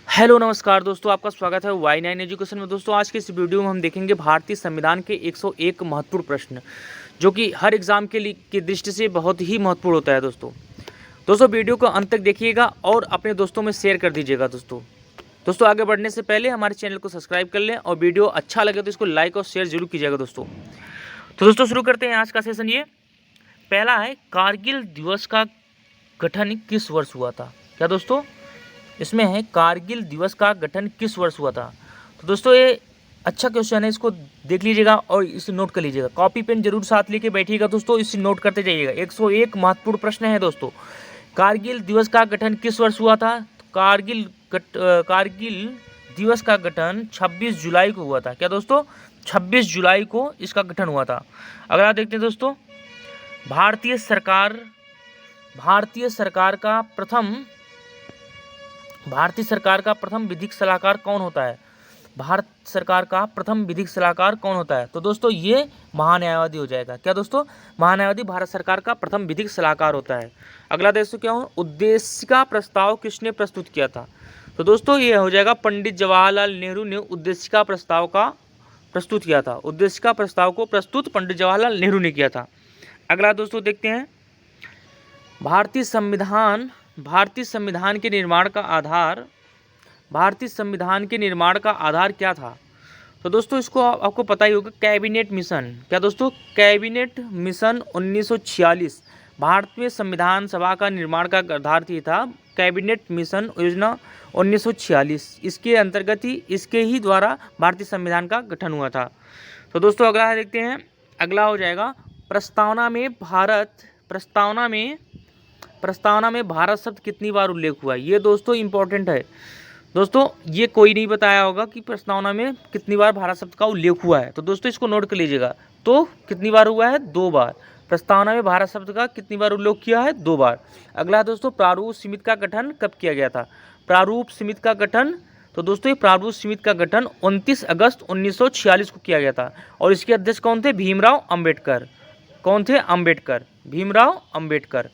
Hello नमस्कार दोस्तों, आपका स्वागत है Y9 एजुकेशन में। दोस्तों आज के इस वीडियो में हम देखेंगे भारतीय संविधान के 101 महत्वपूर्ण प्रश्न, जो कि हर एग्जाम के लिए की दृष्टि से बहुत ही महत्वपूर्ण होता है। दोस्तों वीडियो को अंत तक देखिएगा और अपने दोस्तों में शेयर कर दीजिएगा। दोस्तों आगे बढ़ने से पहले हमारे चैनल को सब्सक्राइब कर लें और वीडियो अच्छा लगे तो इसको लाइक और शेयर जरूर कीजिएगा। दोस्तों शुरू करते हैं आज का सेशन। ये पहला है, कारगिल दिवस का गठन किस वर्ष हुआ था? क्या दोस्तों इसमें है, कारगिल दिवस का गठन किस वर्ष हुआ था? तो दोस्तों ये अच्छा क्वेश्चन है, इसको देख लीजिएगा और इसे नोट कर लीजिएगा। कॉपी पेन जरूर साथ लेके बैठिएगा दोस्तों, इसे नोट करते जाइएगा। 101 महत्वपूर्ण प्रश्न है दोस्तों। कारगिल दिवस का गठन किस वर्ष हुआ था? कारगिल दिवस का गठन 26 जुलाई को हुआ था। क्या दोस्तों? 26 जुलाई को इसका गठन हुआ था। अगर आप देखते हैं दोस्तों, भारतीय सरकार का प्रथम विधिक सलाहकार कौन होता है? भारत सरकार का प्रथम विधिक सलाहकार कौन होता है? तो दोस्तों ये महान्यायवादी हो जाएगा। क्या दोस्तों? महान्यायवादी भारत सरकार का प्रथम विधिक सलाहकार होता है। अगला दोस्तों क्या हो, उद्देशिका प्रस्ताव किसने प्रस्तुत किया था? तो दोस्तों ये हो जाएगा, पंडित जवाहरलाल नेहरू ने उद्देशिका प्रस्ताव का प्रस्तुत किया था। उद्देशिका प्रस्ताव को प्रस्तुत पंडित जवाहरलाल नेहरू ने किया था। अगला दोस्तों देखते हैं, भारतीय संविधान के निर्माण का आधार क्या था? तो दोस्तों इसको आपको पता ही होगा, कैबिनेट मिशन। क्या दोस्तों? कैबिनेट मिशन 1946 भारत में संविधान सभा का निर्माण का आधार ही था। कैबिनेट मिशन योजना 1946, इसके अंतर्गत ही इसके ही द्वारा भारतीय संविधान का गठन हुआ था। तो दोस्तों अगला देखते हैं, अगला हो जाएगा, प्रस्तावना में भारत शब्द कितनी बार उल्लेख हुआ है? ये दोस्तों इंपॉर्टेंट है। दोस्तों ये कोई नहीं बताया होगा कि प्रस्तावना में कितनी बार भारत शब्द का उल्लेख हुआ है। तो दोस्तों इसको नोट कर लीजिएगा। तो कितनी बार हुआ है? 2 बार। प्रस्तावना में भारत शब्द का कितनी बार उल्लेख किया है? 2 बार। अगला दोस्तों, प्रारूप समिति का गठन कब किया गया था? प्रारूप समिति का गठन, तो दोस्तों ये प्रारूप समिति का गठन 29 अगस्त 1946 को किया गया था। और इसके अध्यक्ष कौन थे? भीमराव अम्बेडकर। कौन थे? अम्बेडकर, भीमराव अम्बेडकर।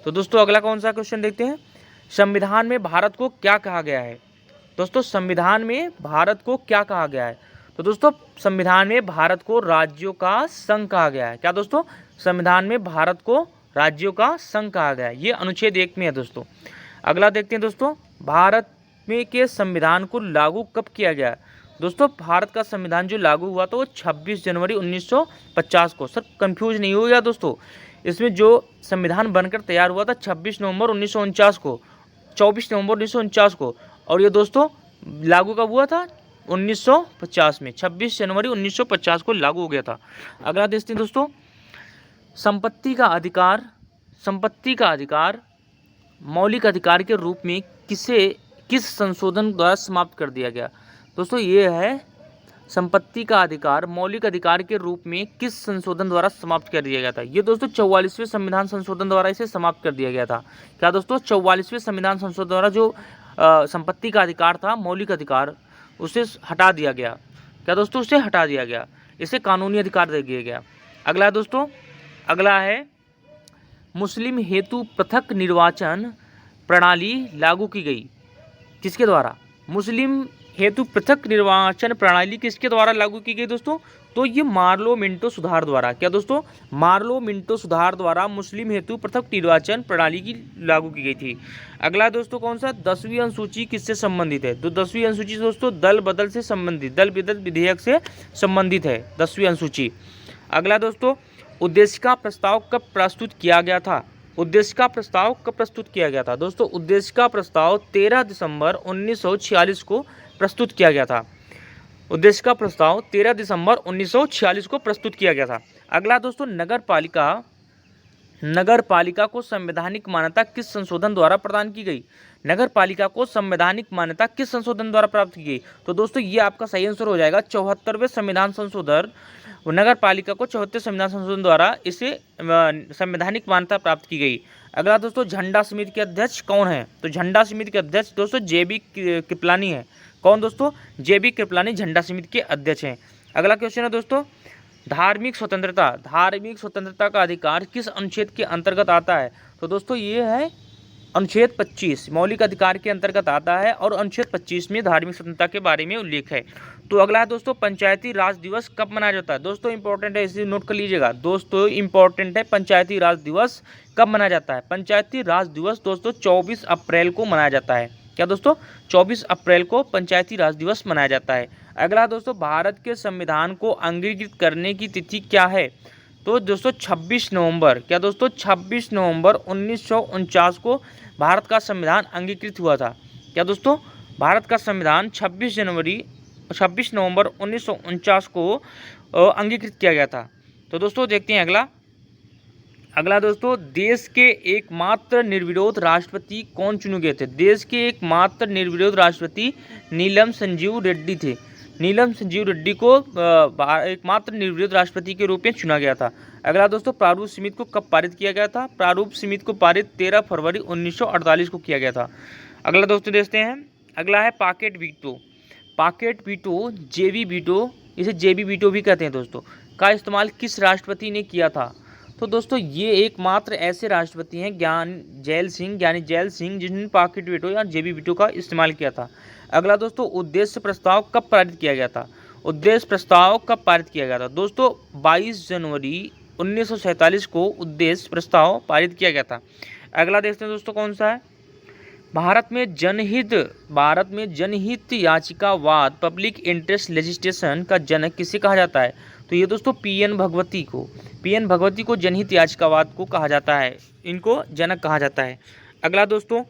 तो दोस्तों अगला कौन सा क्वेश्चन देखते हैं, संविधान में भारत को क्या कहा गया है? दोस्तों संविधान में भारत को क्या कहा गया है? तो दोस्तों संविधान में भारत को राज्यों का संघ कहा गया है। क्या दोस्तों? संविधान में भारत को राज्यों का संघ कहा गया है। ये अनुच्छेद 1 में है दोस्तों। अगला देखते हैं दोस्तों, भारत में के संविधान को लागू कब किया गया है? दोस्तों भारत का संविधान जो लागू हुआ था वो 26 जनवरी 1950 को। सर कंफ्यूज नहीं हो गया दोस्तों, इसमें जो संविधान बनकर तैयार हुआ था 26 नवंबर 1949 को, 24 नवंबर 1949 को। और ये दोस्तों लागू कब हुआ था? 1950 में, 26 जनवरी 1950 को लागू हो गया था। अगला देखते हैं दोस्तों, संपत्ति का अधिकार मौलिक अधिकार के रूप में किस संशोधन द्वारा समाप्त कर दिया गया? दोस्तों ये है, संपत्ति का अधिकार मौलिक अधिकार के रूप में किस संशोधन द्वारा समाप्त कर दिया गया था? ये दोस्तों 44वें संविधान संशोधन द्वारा इसे समाप्त कर दिया गया था। क्या दोस्तों? 44वें संविधान संशोधन द्वारा जो संपत्ति का अधिकार था, मौलिक अधिकार, उसे हटा दिया गया। क्या दोस्तों? उसे हटा दिया गया, इसे कानूनी अधिकार दे दिया गया। अगला दोस्तों, अगला है, मुस्लिम हेतु पृथक निर्वाचन प्रणाली लागू की गई किसके द्वारा? मुस्लिम हेतु पृथक निर्वाचन प्रणाली किसके द्वारा लागू की गई दोस्तों? तो ये मार्लो मिंटो सुधार द्वारा। क्या दोस्तों? मार्लो मिंटो सुधार द्वारा मुस्लिम हेतु पृथक निर्वाचन प्रणाली की लागू की गई थी। अगला दोस्तों कौन सा, 10वीं अनुसूची किससे संबंधित है? तो 10वीं अनुसूची दोस्तों दल बदल से संबंधित, दल बदल विधेयक से संबंधित है 10वीं अनुसूची। अगला दोस्तों, उद्देशिका प्रस्ताव कब प्रस्तुत किया गया था? उद्देशिका प्रस्ताव कब प्रस्तुत किया गया था? दोस्तों उद्देशिका प्रस्ताव 13 दिसंबर 1946 को प्रस्तुत किया गया था। उद्देशिका प्रस्ताव 13 दिसंबर 1946 को प्रस्तुत किया गया था। अगला दोस्तों, नगर पालिका को संवैधानिक मान्यता किस संशोधन द्वारा प्रदान की गई? नगर पालिका को संवैधानिक मान्यता किस संशोधन द्वारा प्राप्त की गई? तो दोस्तों ये आपका सही आंसर हो जाएगा, 74वें संविधान संशोधन। नगर पालिका को 74वें संविधान संशोधन द्वारा इसे संवैधानिक मान्यता प्राप्त की गई। अगला दोस्तों, झंडा समिति के अध्यक्ष कौन है? तो झंडा समिति के अध्यक्ष दोस्तों JB कृपलानी है। कौन दोस्तों? JB कृपलानी झंडा समिति के अध्यक्ष हैं। अगला क्वेश्चन है दोस्तों, धार्मिक स्वतंत्रता का अधिकार किस अनुच्छेद के अंतर्गत आता है? तो दोस्तों ये है अनुच्छेद 25 मौलिक अधिकार के अंतर्गत आता है और अनुच्छेद 25 में धार्मिक स्वतंत्रता के बारे में उल्लेख है। तो अगला है दोस्तों पंचायती राज दिवस कब मनाया जाता है। दोस्तों इंपॉर्टेंट है, इसे नोट कर लीजिएगा। दोस्तों इंपॉर्टेंट है, पंचायती राज दिवस कब मनाया जाता है। पंचायती राज दिवस दोस्तों 24 अप्रैल को मनाया जाता है। क्या दोस्तों, 24 अप्रैल को पंचायती राज दिवस मनाया जाता है। अगला दोस्तों भारत के संविधान को अंगीकृत करने की तिथि क्या है। तो दोस्तों 26 नवंबर, क्या दोस्तों 26 नवंबर 1949 को भारत का संविधान अंगीकृत हुआ था। क्या दोस्तों, भारत का संविधान 26 नवंबर 1949 को अंगीकृत किया गया था। तो दोस्तों देखते हैं अगला दोस्तों देश के एकमात्र निर्विरोध राष्ट्रपति कौन चुने गए थे। देश के एकमात्र निर्विरोध राष्ट्रपति नीलम संजीव रेड्डी थे। नीलम संजीव रेड्डी को एकमात्र निर्विरोध राष्ट्रपति के रूप में चुना गया था। अगला दोस्तों प्रारूप समिति को कब पारित किया गया था। प्रारूप समिति को पारित 13 फरवरी 1948 को किया गया था। अगला दोस्तों देखते हैं, अगला है पॉकेट वीटो। पॉकेट वीटो, जेबी वीटो, इसे जेबी वीटो भी कहते हैं दोस्तों, का इस्तेमाल किस राष्ट्रपति ने किया था। तो दोस्तों ये एकमात्र ऐसे राष्ट्रपति हैं ज्ञानी जैल सिंह जिन्होंने पॉकेट वीटो या जेबी वीटो का इस्तेमाल किया था। अगला दोस्तों उद्देश्य प्रस्ताव कब पारित किया गया था। उद्देश्य प्रस्ताव कब पारित किया गया था। दोस्तों 22 जनवरी 1947 को उद्देश्य प्रस्ताव पारित किया गया था। अगला देखते हैं दोस्तों कौन सा है। भारत में जनहित याचिकावाद पब्लिक इंटरेस्ट लेजिस्लेशन का जनक किसे कहा जाता है। तो ये दोस्तों पीएन भगवती को जनहित याचिकावाद को कहा जाता है, इनको जनक कहा जाता है। अगला दोस्तों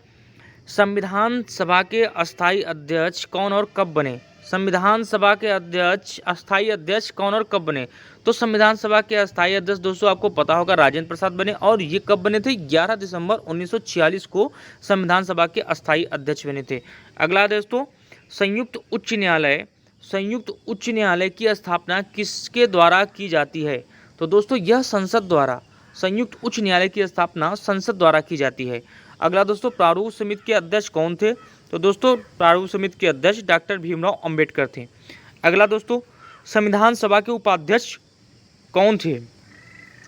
संविधान सभा के अस्थायी अध्यक्ष कौन और कब बने। संविधान सभा के अस्थायी अध्यक्ष कौन और कब बने। तो संविधान सभा के अस्थायी अध्यक्ष दोस्तों आपको पता होगा राजेंद्र प्रसाद बने, और ये कब बने थे, 11 दिसंबर 1946 को संविधान सभा के अस्थायी अध्यक्ष बने थे। अगला दोस्तों संयुक्त उच्च न्यायालय की स्थापना किसके द्वारा की जाती है। तो दोस्तों यह संसद द्वारा, संयुक्त उच्च न्यायालय की स्थापना संसद द्वारा की जाती है। अगला दोस्तों प्रारूप समिति के अध्यक्ष कौन थे। तो दोस्तों प्रारूप समिति के अध्यक्ष डॉक्टर भीमराव अंबेडकर थे। अगला दोस्तों संविधान सभा के उपाध्यक्ष कौन थे।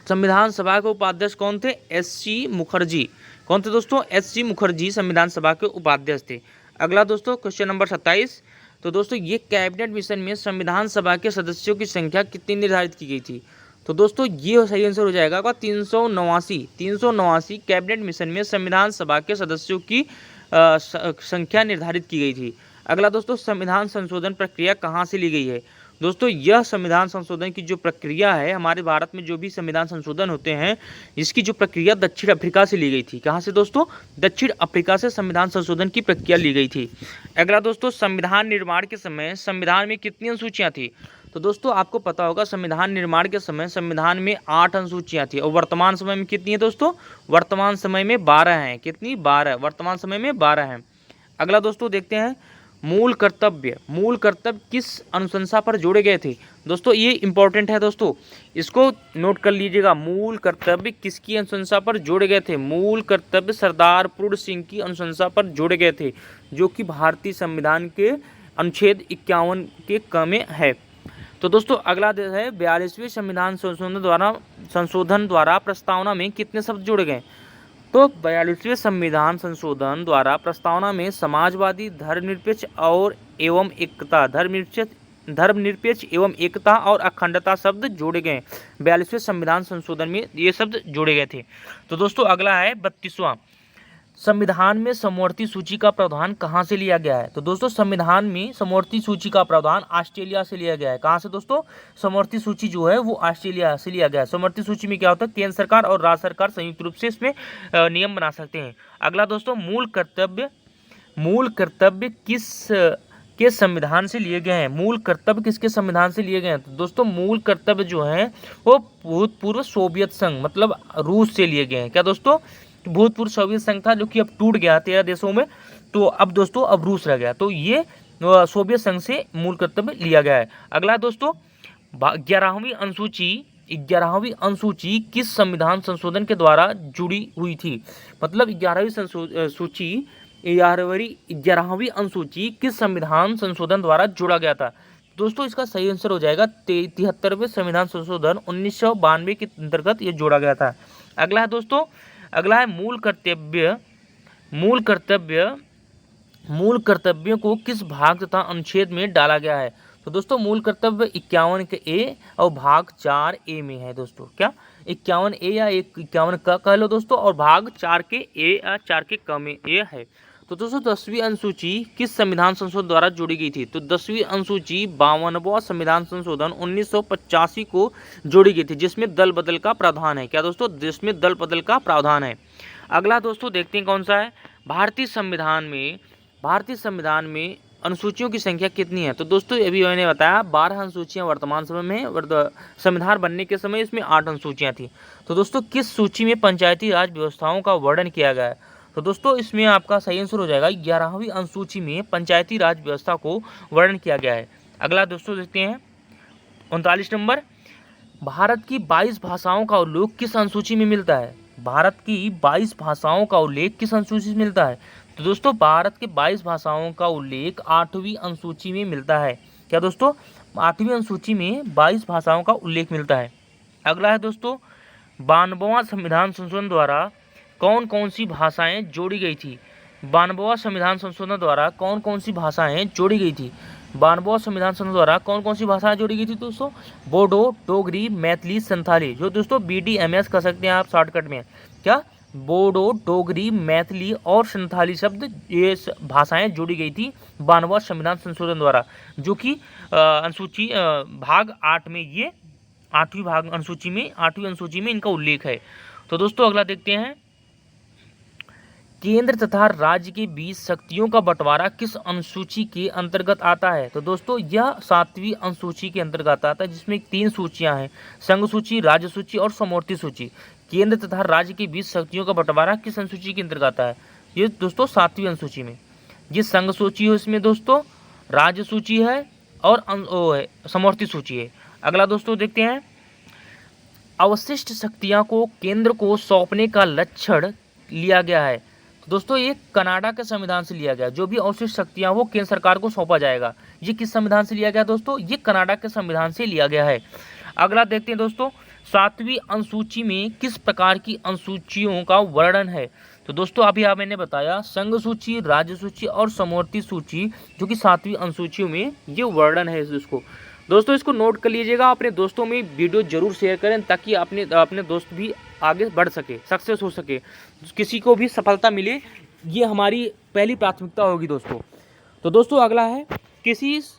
संविधान सभा के उपाध्यक्ष कौन थे, एस.सी. मुखर्जी। कौन थे दोस्तों, एस.सी. मुखर्जी संविधान सभा के उपाध्यक्ष थे। अगला दोस्तों क्वेश्चन नंबर 27। तो दोस्तों ये कैबिनेट मिशन में संविधान सभा के सदस्यों की संख्या कितनी निर्धारित की गई थी। तो दोस्तों ये सही आंसर हो जाएगा 389 कैबिनेट मिशन में संविधान सभा के सदस्यों की संख्या निर्धारित की गई थी। अगला दोस्तों संविधान संशोधन प्रक्रिया कहाँ से ली गई है। दोस्तों यह संविधान संशोधन की जो प्रक्रिया है, हमारे भारत में जो भी संविधान संशोधन होते हैं, इसकी जो प्रक्रिया दक्षिण अफ्रीका से ली गई थी। कहाँ से दोस्तों, दक्षिण अफ्रीका से संविधान संशोधन की प्रक्रिया ली गई थी। अगला दोस्तों संविधान निर्माण के समय संविधान में कितनी अनुसूचियाँ थी। तो दोस्तों आपको पता होगा संविधान निर्माण के समय संविधान में 8 अनुसूचियाँ थी, और वर्तमान समय में कितनी है दोस्तों, वर्तमान समय में 12 हैं। कितनी, 12, वर्तमान समय में 12 हैं। अगला दोस्तों देखते हैं मूल कर्तव्य किस अनुशंसा पर जोड़े गए थे। दोस्तों ये इंपॉर्टेंट है दोस्तों, इसको नोट कर लीजिएगा। मूल कर्तव्य किसकी अनुशंसा पर जोड़े गए थे। मूल कर्तव्य सरदार पूर्ण सिंह की अनुशंसा पर जोड़े गए थे, जो कि भारतीय संविधान के अनुच्छेद 51 के क में है। तो दोस्तों अगला है 42वें संविधान संशोधन द्वारा प्रस्तावना में कितने शब्द जोड़े गए। तो 42वें संविधान संशोधन द्वारा प्रस्तावना में समाजवादी, धर्मनिरपेक्ष एवं एकता और अखंडता शब्द जोड़े गए। 42वें संविधान संशोधन में ये शब्द जोड़े गए थे। तो दोस्तों अगला है 32वां, संविधान में समवर्ती सूची का प्रावधान कहाँ से लिया गया है। तो दोस्तों संविधान में समवर्ती सूची का प्रावधान ऑस्ट्रेलिया से लिया गया है। कहाँ से दोस्तों, समवर्ती सूची जो है वो ऑस्ट्रेलिया से लिया गया है। समवर्ती सूची में क्या होता है, केंद्र सरकार और राज्य सरकार संयुक्त रूप से इसमें नियम बना सकते हैं। अगला दोस्तों मूल कर्तव्य के संविधान से लिए गए हैं। मूल कर्तव्य किसके संविधान से लिए गए हैं। तो दोस्तों मूल कर्तव्य जो है वो भूतपूर्व सोवियत संघ मतलब रूस से लिए गए हैं। क्या दोस्तों, भूतपूर्व सोवियत संघ था जो कि अब टूट गया 13 देशों में, तो अब दोस्तों अब रूस रह गया, तो ये सोवियत संघ से मूल कर्तव्य लिया गया है। अगला दोस्तों 11वीं अनुसूची किस संविधान संशोधन के द्वारा जुड़ी हुई थी। मतलब 11वीं अनुसूची किस संविधान संशोधन द्वारा जुड़ा गया था। दोस्तों इसका सही आंसर हो जाएगा 73वें संविधान संशोधन 1992 के अंतर्गत ये जोड़ा गया था। अगला है दोस्तों, अगला है मूल मूल कर्तव्यों को किस भाग तथा अनुच्छेद में डाला गया है? तो दोस्तों मूल कर्तव्य 51 के ए और भाग 4 ए में है दोस्तों। क्या 51 ए या 51 का कह लो दोस्तों, और भाग 4 के ए या 4 के क में ए है। तो दोस्तों 10वीं अनुसूची किस संविधान संशोधन द्वारा जोड़ी गई थी? तो 10वीं अनुसूची 52वां संविधान संशोधन 1985 को जोड़ी गई थी, जिसमें दल बदल का प्रावधान है। क्या दोस्तों? जिसमें दल बदल का प्रावधान है। अगला दोस्तों देखते हैं कौन सा है। भारतीय संविधान में अनुसूचियों की संख्या कितनी है? तो दोस्तों अभी मैंने बताया 12 अनुसूचियां वर्तमान समय में, संविधान बनने के समय इसमें 8 अनुसूचियां थी। तो दोस्तों किस सूची में पंचायती राज व्यवस्थाओं का वर्णन किया गया है? तो दोस्तों इसमें आपका सही आंसर हो जाएगा 11वीं अनुसूची में पंचायती राज व्यवस्था को वर्णन किया गया है। अगला दोस्तों देखते हैं 39 नंबर। भारत की 22 भाषाओं का उल्लेख किस अनुसूची में मिलता है? भारत की 22 भाषाओं का उल्लेख किस अनुसूची में मिलता है? तो दोस्तों भारत के 22 भाषाओं का उल्लेख 8वीं अनुसूची में मिलता है। क्या दोस्तों? 8वीं अनुसूची में 22 भाषाओं का उल्लेख मिलता है। अगला है दोस्तों 92वां संविधान संशोधन द्वारा कौन कौन सी भाषाएं जोड़ी गई थी? 92वां संविधान संशोधन द्वारा कौन कौन सी भाषाएं जोड़ी गई थी? 92वां संविधान संशोधन द्वारा कौन कौन सी भाषाएं जोड़ी गई थी दोस्तों? बोडो, डोगरी, मैथिली, संथाली, जो दोस्तों BDMS कर सकते हैं आप शॉर्टकट में। क्या? बोडो, डोगरी, मैथिली और संथाली शब्द, ये भाषाएं जोड़ी गई थी 92वां संविधान संशोधन द्वारा, जो कि अनुसूची भाग 8 में, ये 8वीं अनुसूची में इनका उल्लेख है। तो दोस्तों अगला देखते हैं केंद्र तथा राज्य के बीच शक्तियों का बंटवारा किस अनुसूची के अंतर्गत आता है? तो दोस्तों यह 7वीं अनुसूची के अंतर्गत आता है, जिसमें 3 सूचियां हैं, संघ सूची, राज्य सूची और समवर्ती सूची। केंद्र तथा राज्य के बीच शक्तियों का बंटवारा किस अनुसूची के अंतर्गत आता है? ये दोस्तों 7वीं अनुसूची में। ये संघ सूची है, इसमें दोस्तों राज्य सूची है और समवर्ती सूची है। अगला दोस्तों देखते हैं अवशिष्ट शक्तियां को केंद्र को सौंपने का लक्षण लिया गया है। दोस्तों ये कनाडा के संविधान से लिया गया, जो भी अवशिष्ट शक्तियां वो केंद्र सरकार को सौंपा जाएगा। ये किस संविधान से लिया गया दोस्तों? ये कनाडा के संविधान से लिया गया है। अगला देखते हैं दोस्तों 7वीं अनुसूची में किस प्रकार की अनुसूचियों का वर्णन है? तो दोस्तों अभी मैंने बताया संघ सूची, राज्य सूची और समवर्ती सूची, जो कि 7वीं अनुसूचियों में ये वर्णन है। इसको दोस्तों इसको नोट कर लीजिएगा, अपने दोस्तों में वीडियो जरूर शेयर करें, ताकि अपने दोस्त भी आगे बढ़ सके, सक्सेस हो सके, किसी को भी सफलता मिले, ये हमारी पहली प्राथमिकता होगी दोस्तों। तो दोस्तों अगला है किस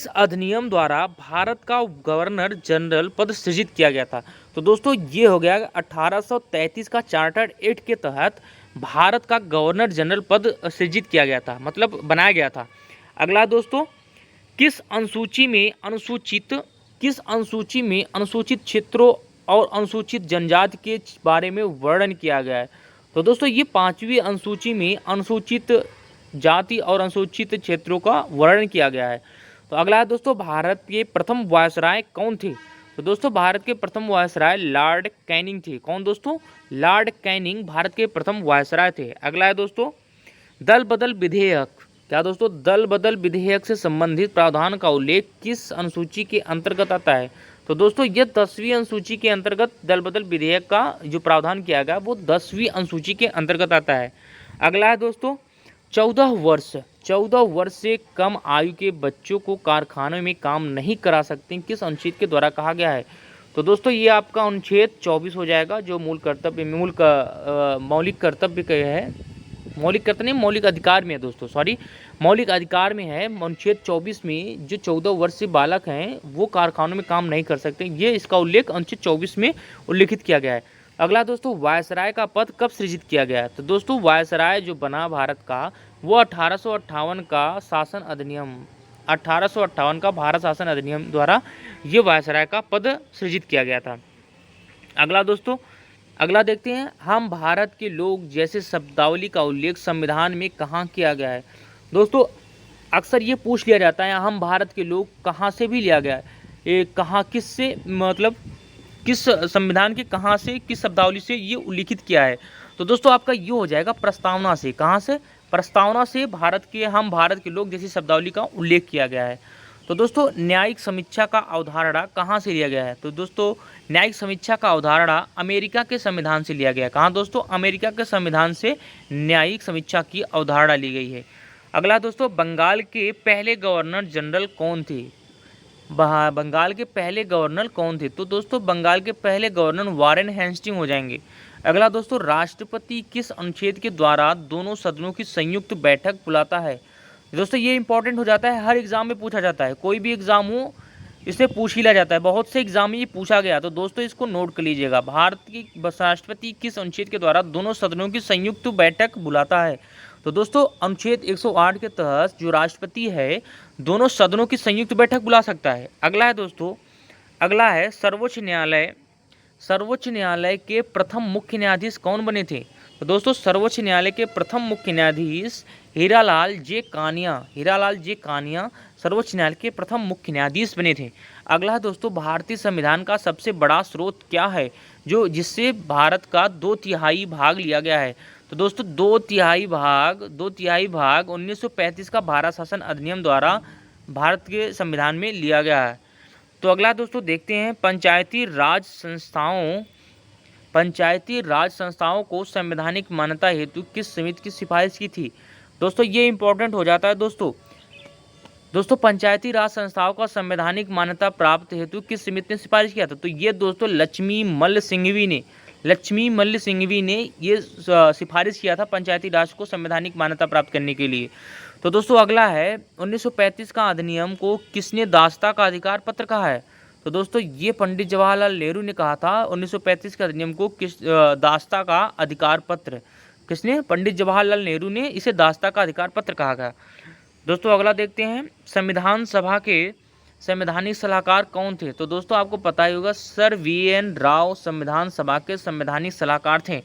अधिनियम द्वारा भारत का गवर्नर जनरल पद सृजित किया गया था? तो दोस्तों ये हो गया 1833 का चार्टर्ड एक्ट के तहत भारत का गवर्नर जनरल पद सृजित किया गया था, मतलब बनाया गया था। अगला दोस्तों किस अनुसूची में अनुसूचित क्षेत्रों और अनुसूचित जनजाति के बारे में वर्णन किया गया है? तो दोस्तों ये 5वीं अनुसूची में अनुसूचित जाति और अनुसूचित क्षेत्रों का वर्णन किया गया है। तो अगला है दोस्तों भारत के प्रथम वायसराय कौन थे? तो दोस्तों भारत के प्रथम वायसराय लॉर्ड कैनिंग थे। कौन दोस्तों? लॉर्ड कैनिंग भारत के प्रथम वायसराय थे। अगला है दोस्तों दल बदल विधेयक। क्या दोस्तों? दल बदल विधेयक से संबंधित प्रावधान का उल्लेख किस अनुसूची के अंतर्गत आता है? तो दोस्तों ये 10वीं अनुसूची के अंतर्गत दल बदल विधेयक का जो प्रावधान किया गया वो 10वीं अनुसूची के अंतर्गत आता है। अगला है दोस्तों 14 वर्ष से कम आयु के बच्चों को कारखानों में काम नहीं करा सकते, किस अनुच्छेद के द्वारा कहा गया है? तो दोस्तों ये आपका अनुच्छेद 24 हो जाएगा, जो मौलिक अधिकार में है दोस्तों, मौलिक अधिकार में है। अनुच्छेद 24 में जो 14 वर्ष से बालक हैं वो कारखानों में काम नहीं कर सकते, ये इसका उल्लेख अनुच्छेद 24 में उल्लेखित किया गया है। अगला दोस्तों वायसराय का पद कब सृजित किया गया है? तो दोस्तों वायसराय जो बना भारत का वो 1858 का शासन अधिनियम 1858 का भारत शासन अधिनियम द्वारा ये वायसराय का पद सृजित किया गया था। अगला दोस्तों अगला देखते हैं हम भारत के लोग जैसे शब्दावली का उल्लेख संविधान में कहाँ किया गया है? दोस्तों अक्सर ये पूछ लिया जाता है हम भारत के लोग कहाँ से भी लिया गया है, ये कहाँ किससे, मतलब किस संविधान के कहाँ से, किस शब्दावली से ये उल्लिखित किया है? तो दोस्तों आपका ये हो जाएगा प्रस्तावना से। कहाँ से? प्रस्तावना से हम भारत के लोग जैसी शब्दावली का उल्लेख किया गया है। तो दोस्तों न्यायिक समीक्षा का अवधारणा कहाँ से लिया गया है? तो दोस्तों न्यायिक समीक्षा का अवधारणा अमेरिका के संविधान से लिया गया है। कहाँ दोस्तों? अमेरिका के संविधान से न्यायिक समीक्षा की अवधारणा ली गई है। अगला दोस्तों, बंगाल के पहले गवर्नर जनरल कौन थे? बंगाल के पहले गवर्नर कौन थे? तो दोस्तों बंगाल के पहले गवर्नर वारेन हेस्टिंग हो जाएंगे। अगला दोस्तों, राष्ट्रपति किस अनुच्छेद के द्वारा दोनों सदनों की संयुक्त बैठक बुलाता है? दोस्तों ये इंपॉर्टेंट हो जाता है, हर एग्जाम में पूछा जाता है, कोई भी एग्जाम हो इससे पूछ ही लिया जाता है, बहुत से एग्जाम में ये पूछा गया। तो दोस्तों इसको नोट कर लीजिएगा, भारत की राष्ट्रपति किस अनुच्छेद के द्वारा दोनों सदनों की संयुक्त बैठक बुलाता है? तो दोस्तों अनुच्छेद 108 के तहत जो राष्ट्रपति है दोनों सदनों की संयुक्त बैठक बुला सकता है। अगला है दोस्तों, अगला है सर्वोच्च न्यायालय के प्रथम मुख्य न्यायाधीश कौन बने थे? तो दोस्तों सर्वोच्च न्यायालय के प्रथम मुख्य न्यायाधीश हीरालाल जे कानिया सर्वोच्च न्यायालय के प्रथम मुख्य न्यायाधीश बने थे। अगला दोस्तों, भारतीय संविधान का सबसे बड़ा स्रोत क्या है जो जिससे भारत का 2/3 भाग लिया गया है? तो दोस्तों 2/3 भाग 1935 का भारत शासन अधिनियम द्वारा भारत के संविधान में लिया गया है। तो अगला दोस्तों देखते हैं, पंचायती राज संस्थाओं को संवैधानिक मान्यता हेतु किस समिति की सिफारिश की थी? दोस्तों ये इंपॉर्टेंट हो जाता है। दोस्तों पंचायती राज संस्थाओं का संवैधानिक मान्यता प्राप्त हेतु किस समिति ने सिफारिश किया था? तो ये दोस्तों लक्ष्मी मल्ल सिंघवी ने ये सिफारिश किया था पंचायती राज को संवैधानिक मान्यता प्राप्त करने के लिए। तो दोस्तों अगला है, 1935 का अधिनियम को किसने दासता का अधिकार पत्र कहा है? तो दोस्तों ये पंडित जवाहरलाल नेहरू ने कहा था 1935 के अधिनियम को दासता का अधिकार पत्र। किसने? पंडित जवाहरलाल नेहरू ने इसे दासता का अधिकार पत्र कहा गया। दोस्तों अगला देखते हैं, संविधान सभा के संवैधानिक सलाहकार कौन थे? तो दोस्तों आपको पता ही होगा सर VN राव संविधान सभा के संवैधानिक सलाहकार थे।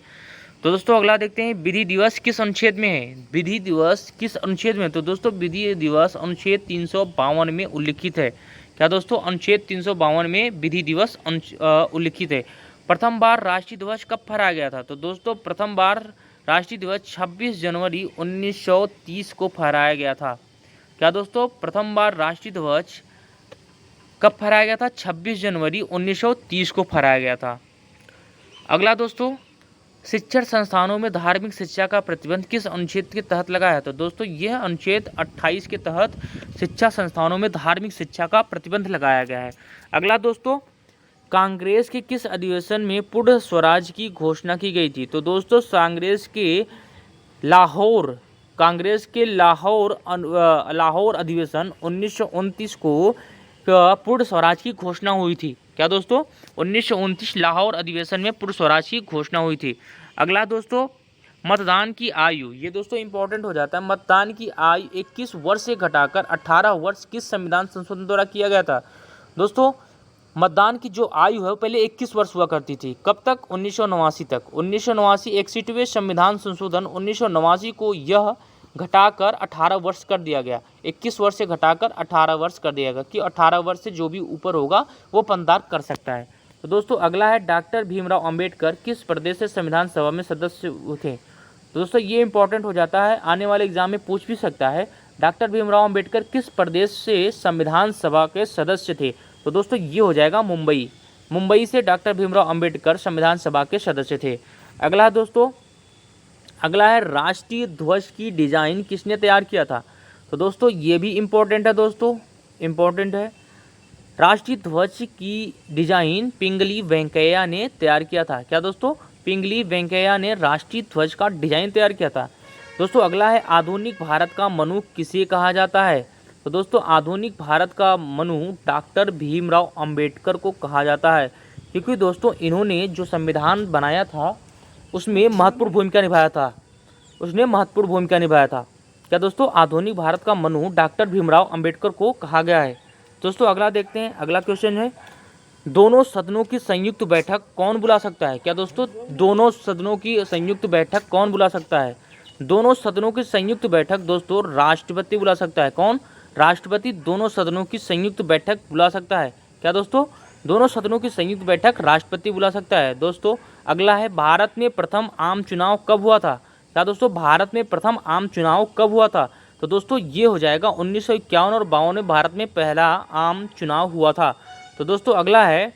तो दोस्तों अगला देखते हैं, विधि दिवस किस अनुच्छेद में है? विधि दिवस किस अनुच्छेद में? तो दोस्तों विधि दिवस अनुच्छेद 352 में उल्लिखित है। क्या दोस्तों? अनुच्छेद 352 में विधि दिवस उल्लिखित है। प्रथम बार राष्ट्रीय ध्वज कब फहराया गया था? तो दोस्तों प्रथम बार राष्ट्रीय ध्वज 26 जनवरी 1930 को फहराया गया था। क्या दोस्तों? प्रथम बार राष्ट्रीय ध्वज कब फहराया गया था? 26 जनवरी 1930 को फहराया गया था। अगला दोस्तों, शिक्षण संस्थानों में धार्मिक शिक्षा का प्रतिबंध किस अनुच्छेद के तहत लगा है? तो दोस्तों यह अनुच्छेद 28 के तहत शिक्षा संस्थानों में धार्मिक शिक्षा का प्रतिबंध लगाया गया है। अगला दोस्तों, कांग्रेस के किस अधिवेशन में पूर्ण स्वराज की घोषणा की गई थी? तो दोस्तों कांग्रेस के लाहौर अधिवेशन 1929 को पूर्ण स्वराज की घोषणा हुई थी। क्या दोस्तों? 1929 लाहौर अधिवेशन में पूर्ण स्वराज की घोषणा हुई थी। अगला दोस्तों, मतदान की आयु, ये दोस्तों इंपॉर्टेंट हो जाता है, मतदान की आयु 21 वर्ष से घटाकर 18 वर्ष किस संविधान संशोधन द्वारा किया गया था? दोस्तों मतदान की जो आयु है वो पहले 21 वर्ष हुआ करती थी। कब तक? 1989 तक। 1989 61वें संविधान संशोधन 1989 को यह घटाकर 18 वर्ष कर दिया गया। 21 वर्ष से घटाकर 18 वर्ष कर दिया गया कि 18 वर्ष से जो भी ऊपर होगा वो मतदान कर सकता है। तो दोस्तों अगला है, डॉक्टर भीमराव अंबेडकर किस प्रदेश से संविधान सभा में सदस्य थे? तो दोस्तों ये इंपॉर्टेंट हो जाता है, आने वाले एग्जाम में पूछ भी सकता है, डॉक्टर भीमराव अंबेडकर किस प्रदेश से संविधान सभा के सदस्य थे? तो दोस्तों ये हो जाएगा मुंबई से डॉक्टर भीमराव अंबेडकर संविधान सभा के सदस्य थे। अगला दोस्तों, अगला है, राष्ट्रीय ध्वज की डिजाइन किसने तैयार किया था? तो दोस्तों ये भी इम्पोर्टेंट है, राष्ट्रीय ध्वज की डिजाइन पिंगली वेंकैया ने तैयार किया था। क्या दोस्तों? पिंगली वेंकैया ने राष्ट्रीय ध्वज का डिजाइन तैयार किया था। दोस्तों अगला है, आधुनिक भारत का मनु किसे कहा जाता है? तो दोस्तों आधुनिक भारत का मनु डॉक्टर भीमराव अंबेडकर को कहा जाता है, क्योंकि दोस्तों इन्होंने जो संविधान बनाया था उसमें महत्वपूर्ण भूमिका निभाया था। क्या दोस्तों? आधुनिक भारत का मनु डॉक्टर भीमराव अंबेडकर को कहा गया है। दोस्तों अगला देखते हैं, अगला क्वेश्चन है, दोनों सदनों की संयुक्त बैठक कौन बुला सकता है? क्या दोस्तों? दोनों सदनों की संयुक्त बैठक कौन बुला सकता है? दोनों सदनों की संयुक्त बैठक दोस्तों राष्ट्रपति बुला सकता है। कौन? राष्ट्रपति दोनों सदनों की संयुक्त बैठक बुला सकता है। क्या दोस्तों? दोनों सदनों की संयुक्त बैठक राष्ट्रपति बुला सकता है। दोस्तों अगला है, भारत में प्रथम आम चुनाव कब हुआ था? क्या दोस्तों? भारत में प्रथम आम चुनाव कब हुआ था? तो दोस्तों ये हो जाएगा 1951 और 52 में भारत में पहला आम चुनाव हुआ था। तो दोस्तों अगला है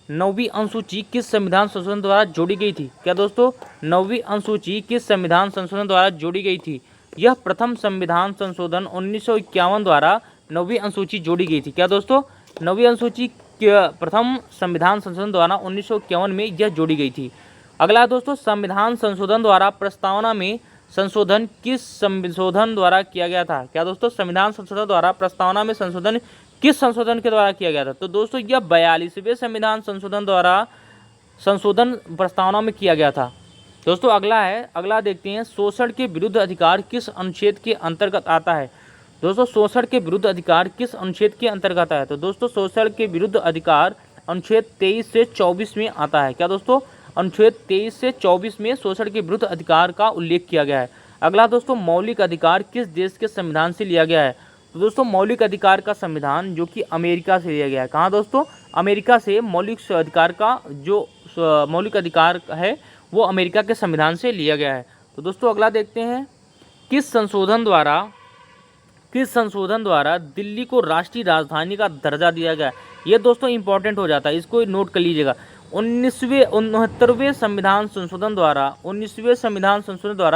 9वीं अनुसूची किस संविधान संशोधन द्वारा जोड़ी गई थी। क्या दोस्तों 9वीं अनुसूची किस संविधान संशोधन द्वारा जोड़ी गई थी। यह प्रथम संविधान संशोधन 1951 द्वारा 9वीं अनुसूची जोड़ी गई थी। क्या दोस्तों 9वीं अनुसूची प्रथम संविधान संशोधन द्वारा 1951 में यह जोड़ी गई थी। अगला दोस्तों संविधान संशोधन द्वारा प्रस्तावना में संशोधन किस संशोधन द्वारा किया गया था। क्या दोस्तों संविधान संशोधन द्वारा प्रस्तावना में संशोधन किस संशोधन के द्वारा किया गया था। तो दोस्तों यह 42वें संविधान संशोधन द्वारा संशोधन प्रस्तावना में किया गया था। दोस्तों अगला देखते हैं शोषण के विरुद्ध अधिकार किस अनुच्छेद के अंतर्गत आता है। दोस्तों शोषण के विरुद्ध अधिकार किस अनुच्छेद के अंतर्गत आता है। तो दोस्तों शोषण के विरुद्ध अधिकार अनुच्छेद 23 से 24 में आता है। क्या दोस्तों अनुच्छेद 23 से 24 में शोषण के विरुद्ध अधिकार का उल्लेख किया गया है। अगला दोस्तों मौलिक अधिकार किस देश के संविधान से लिया गया है। तो दोस्तों मौलिक अधिकार का संविधान जो कि अमेरिका से लिया गया है। कहाँ दोस्तों अमेरिका से मौलिक अधिकार का जो मौलिक अधिकार है वो अमेरिका के संविधान से लिया गया है। तो दोस्तों अगला देखते हैं किस संशोधन द्वारा दिल्ली को राष्ट्रीय राजधानी का दर्जा दिया गया। ये दोस्तों इंपॉर्टेंट हो जाता है, इसको नोट कर लीजिएगा। 69वें संविधान संशोधन द्वारा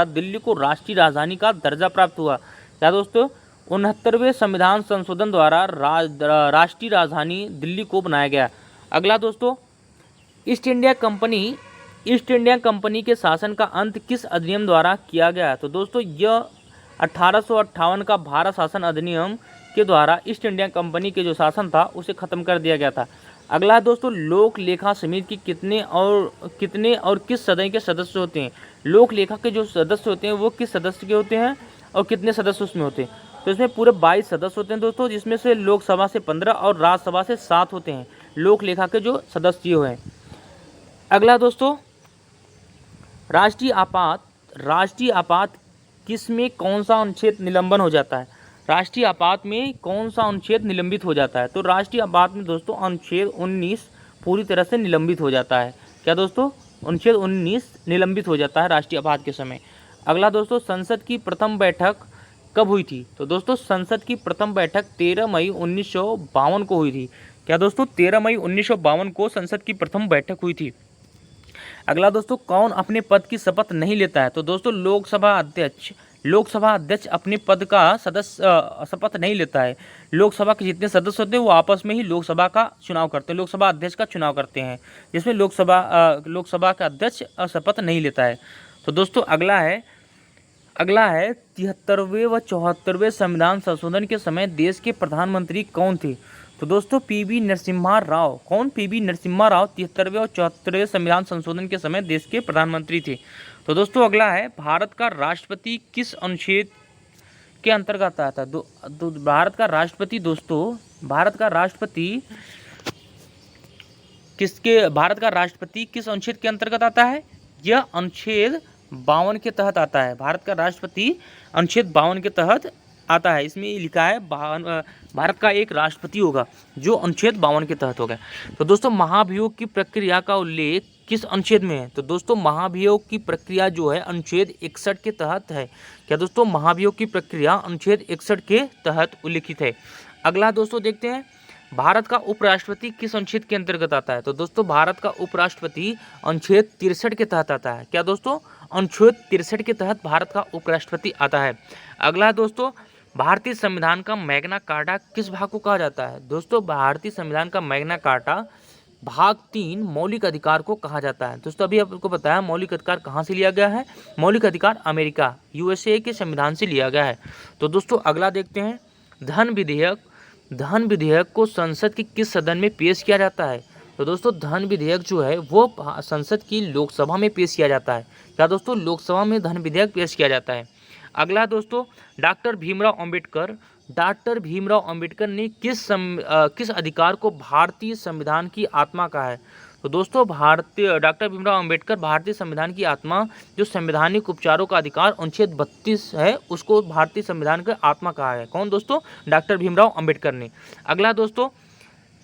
दिल्ली को राष्ट्रीय राजधानी का दर्जा प्राप्त हुआ। क्या दोस्तों 69वें संविधान संशोधन द्वारा राष्ट्रीय राजधानी दिल्ली को बनाया गया। अगला दोस्तों ईस्ट इंडिया कंपनी के शासन का अंत किस अधिनियम द्वारा किया गया। तो दोस्तों यह 1858 का भारत शासन अधिनियम के द्वारा ईस्ट इंडिया कंपनी के जो शासन था उसे खत्म कर दिया गया था। अगला दोस्तों लोक लेखा समिति की कितने और किस सदन के सदस्य होते हैं। लोक लेखा के जो सदस्य होते हैं वो किस सदस्य के होते हैं और कितने सदस्य उसमें होते हैं। तो इसमें पूरे 22 सदस्य होते हैं दोस्तों, जिसमें से लोकसभा से 15 और राज्यसभा से 7 होते हैं लोक लेखा के जो सदस्य हैं। अगला दोस्तों राष्ट्रीय आपात किसमें कौन सा अनुच्छेद निलंबन हो जाता है। राष्ट्रीय आपात में कौन सा अनुच्छेद निलंबित हो जाता है। तो राष्ट्रीय आपात में दोस्तों अनुच्छेद 19 पूरी तरह से निलंबित हो जाता है। क्या दोस्तों अनुच्छेद 19 निलंबित हो जाता है राष्ट्रीय आपात के समय। अगला दोस्तों संसद की प्रथम बैठक कब हुई थी। तो दोस्तों संसद की प्रथम बैठक 13 मई 1952 को हुई थी। क्या दोस्तों 13 मई 1952 को संसद की प्रथम बैठक हुई थी। अगला दोस्तों कौन अपने पद की शपथ नहीं लेता है। तो दोस्तों लोकसभा अध्यक्ष अपने पद का शपथ नहीं लेता है। लोकसभा के जितने सदस्य होते हैं वो आपस में ही लोकसभा का चुनाव करते हैं, लोकसभा अध्यक्ष का चुनाव करते हैं, जिसमें लोकसभा का अध्यक्ष शपथ नहीं लेता है। तो दोस्तों अगला है 73वें व 74वें संविधान संशोधन के समय देश के प्रधानमंत्री कौन थे। तो दोस्तों पीवी नरसिम्हा राव। कौन? पीवी नरसिम्हा राव 73वें और 74वें संविधान संशोधन के समय देश के प्रधानमंत्री थे। तो दोस्तों अगला है भारत का राष्ट्रपति किस अनुच्छेद के अंतर्गत आता है। भारत का राष्ट्रपति किस अनुच्छेद के अंतर्गत आता है। यह अनुच्छेद 52 के तहत आता है। भारत का राष्ट्रपति अनुच्छेद 52 के तहत आता है। इसमें लिखा है भारत का एक राष्ट्रपति होगा जो अनुच्छेद 52 के तहत होगा। तो दोस्तों महाभियोग की प्रक्रिया का उल्लेख किस अनुच्छेद में है। तो दोस्तों महाभियोग की प्रक्रिया जो है अनुच्छेद 61 के तहत है। क्या दोस्तों महाभियोग की प्रक्रिया अनुच्छेद 61 के तहत उल्लिखित है। अगला दोस्तों देखते हैं भारत का उपराष्ट्रपति किस अनुच्छेद के अंतर्गत आता है। तो दोस्तों भारत का उपराष्ट्रपति अनुच्छेद 63 के तहत आता है। क्या दोस्तों अनुच्छेद 63 के तहत भारत का उपराष्ट्रपति आता है। अगला दोस्तों भारतीय संविधान का मैग्ना कार्टा किस भाग को कहा जाता है। दोस्तों भारतीय संविधान का मैग्ना कार्टा भाग 3 मौलिक अधिकार को कहा जाता है। दोस्तों अभी आपको बताया मौलिक अधिकार कहाँ से लिया गया है। मौलिक अधिकार अमेरिका USA के संविधान से लिया गया है। तो दोस्तों अगला देखते हैं धन विधेयक को संसद के किस सदन में पेश किया जाता है। तो दोस्तों धन विधेयक जो है वो संसद की लोकसभा में पेश किया जाता है। क्या दोस्तों लोकसभा में धन विधेयक पेश किया जाता है। अगला दोस्तों डॉक्टर भीमराव अंबेडकर ने किस अधिकार को भारतीय संविधान की आत्मा कहा है। तो दोस्तों डॉक्टर भीमराव अंबेडकर भारतीय संविधान की आत्मा जो संवैधानिक उपचारों का अधिकार अनुच्छेद 32 है उसको भारतीय संविधान का आत्मा कहा है। कौन दोस्तों? डॉक्टर भीमराव अंबेडकर ने। अगला दोस्तों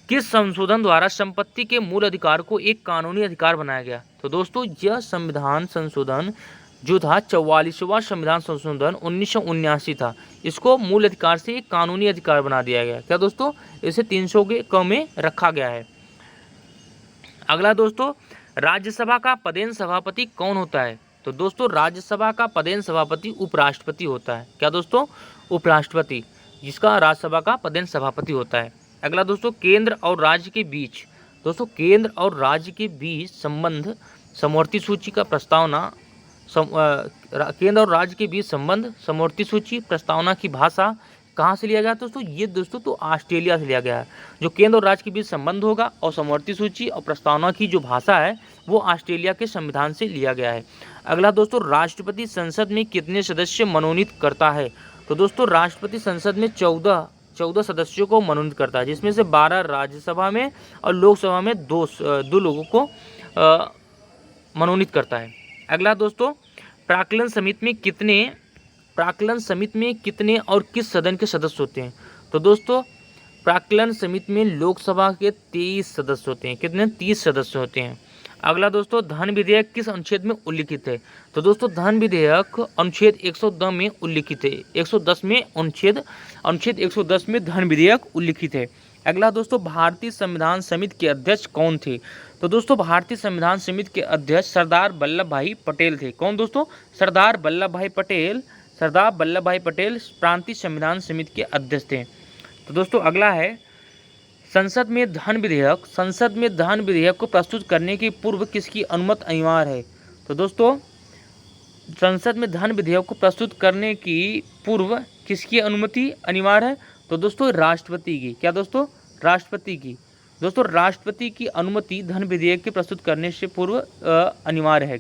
किस संशोधन द्वारा संपत्ति के मूल अधिकार को एक कानूनी अधिकार बनाया गया। तो दोस्तों यह संविधान संशोधन जो था 44वां संविधान संशोधन 1979 था। इसको मूल अधिकार से एक कानूनी अधिकार बना दिया गया। क्या दोस्तों, इसे 300 के क में रखा गया है। अगला दोस्तों, राज्यसभा का पदेन सभापति कौन होता है। तो दोस्तों, राज्यसभा का पदेन सभापति उपराष्ट्रपति होता है। क्या दोस्तों, उपराष्ट्रपति, जिसका राज्यसभा का पदेन सभापति होता है। अगला दोस्तों, केंद्र और राज्य के बीच, दोस्तों केंद्र और राज्य के बीच संबंध समवर्ती सूची का प्रस्तावना, केंद्र और राज्य के बीच संबंध समवर्ती सूची प्रस्तावना की भाषा कहाँ से लिया गया दोस्तों, ये दोस्तों तो ऑस्ट्रेलिया से लिया गया है। जो केंद्र और राज्य के बीच संबंध होगा और समवर्ती सूची और प्रस्तावना की जो भाषा है वो ऑस्ट्रेलिया के संविधान से लिया गया है। अगला दोस्तों, राष्ट्रपति संसद में कितने सदस्य मनोनीत करता है। तो दोस्तों, राष्ट्रपति संसद में 14 सदस्यों को मनोनीत करता है, जिसमें से 12 राज्यसभा में और लोकसभा में दो लोगों को मनोनीत करता है। अगला दोस्तों, प्राक्कलन समिति में कितने और किस सदन के सदस्य होते हैं। तो दोस्तों, प्राक्कलन समिति में लोकसभा के 23 सदस्य होते हैं। कितने, 30 सदस्य होते हैं। अगला दोस्तों, धन विधेयक किस अनुच्छेद में उल्लिखित है। तो दोस्तों, धन विधेयक अनुच्छेद 110 में उल्लिखित है। 110 में अनुच्छेद 110 में धन विधेयक उल्लिखित है। अगला दोस्तों, भारतीय संविधान समिति के अध्यक्ष कौन थे। तो दोस्तों, भारतीय संविधान समिति के अध्यक्ष सरदार वल्लभ भाई पटेल थे। कौन दोस्तों, सरदार वल्लभ भाई पटेल प्रांतीय संविधान समिति के अध्यक्ष थे। तो दोस्तों, अगला है, संसद में धन विधेयक को प्रस्तुत करने के पूर्व किसकी अनुमति अनिवार्य है। तो दोस्तों, संसद में धन विधेयक को प्रस्तुत करने की पूर्व किसकी अनुमति अनिवार्य है। तो दोस्तों, राष्ट्रपति की। क्या दोस्तों, राष्ट्रपति की। दोस्तों, राष्ट्रपति की अनुमति धन विधेयक के प्रस्तुत करने से पूर्व अनिवार्य है।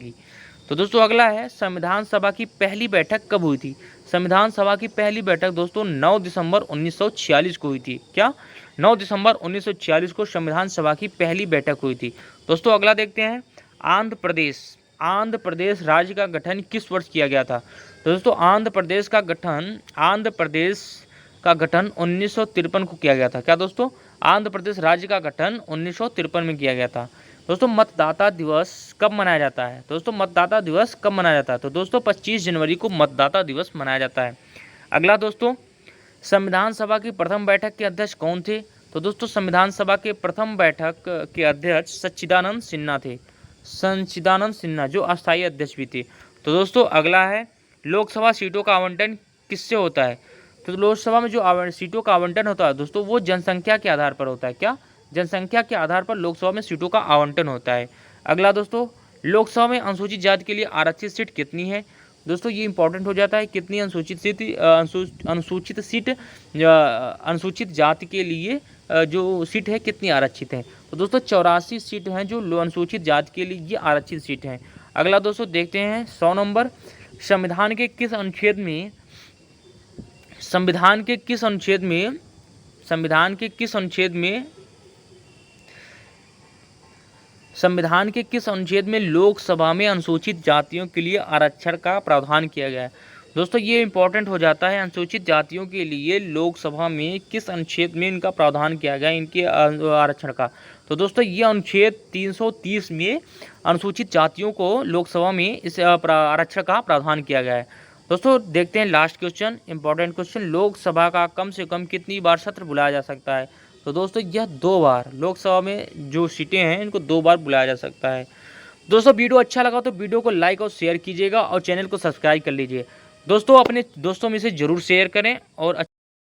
तो दोस्तों, अगला है, संविधान सभा की पहली बैठक कब हुई थी। संविधान सभा की पहली बैठक दोस्तों 9 दिसंबर 1946 को हुई थी। क्या, 9 दिसंबर 1946 को संविधान सभा की पहली बैठक हुई थी। दोस्तों, अगला देखते हैं, आंध्र प्रदेश राज्य का गठन किस वर्ष किया गया था। तो दोस्तों, आंध्र प्रदेश का गठन 1953 को किया गया था। क्या दोस्तों, आंध्र प्रदेश राज्य का गठन 1953 में किया गया था। दोस्तों, मतदाता दिवस कब मनाया जाता है। दोस्तों, मतदाता दिवस कब मनाया जाता है। तो दोस्तों, 25 जनवरी को मतदाता दिवस मनाया जाता है। अगला दोस्तों, संविधान सभा की प्रथम बैठक के अध्यक्ष कौन थे। तो दोस्तों, संविधान सभा के प्रथम बैठक के अध्यक्ष सच्चिदानंद सिन्हा थे। सच्चिदानंद सिन्हा, जो अस्थायी अध्यक्ष भी थे। तो दोस्तों, अगला है, लोकसभा सीटों का आवंटन किससे होता है। तो लोकसभा में जो सीटों का आवंटन होता है दोस्तों, वो जनसंख्या के आधार पर होता है। क्या, जनसंख्या के आधार पर लोकसभा में सीटों का आवंटन होता है। अगला दोस्तों, लोकसभा में अनुसूचित जाति के लिए आरक्षित सीट कितनी है। दोस्तों, ये इंपॉर्टेंट हो जाता है, कितनी अनुसूचित जाति के लिए जो सीट है कितनी आरक्षित है। तो दोस्तों, 84 सीट हैं जो अनुसूचित जाति के लिए ये आरक्षित सीट हैं। अगला दोस्तों देखते हैं 100 नंबर, संविधान के किस अनुच्छेद में लोकसभा में अनुसूचित जातियों के लिए आरक्षण का प्रावधान किया गया है। दोस्तों, ये इंपॉर्टेंट हो जाता है, अनुसूचित जातियों के लिए लोकसभा में किस अनुच्छेद में इनका प्रावधान किया गया, इनके आरक्षण का। तो दोस्तों, ये अनुच्छेद 330 में अनुसूचित जातियों को लोकसभा में इस आरक्षण का प्रावधान किया गया है। दोस्तों, देखते हैं last question, important question, Lok Sabha का कम से कम कितनी बार सत्र बुलाया जा सकता है। तो दोस्तों, यह 2 बार, लोकसभा में जो सीटें हैं इनको 2 बार बुलाया जा सकता है। दोस्तों, वीडियो अच्छा लगा तो वीडियो को लाइक और शेयर कीजिएगा और चैनल को सब्सक्राइब कर लीजिए। दोस्तों, अपने दोस्तों में से जरूर शेयर करें और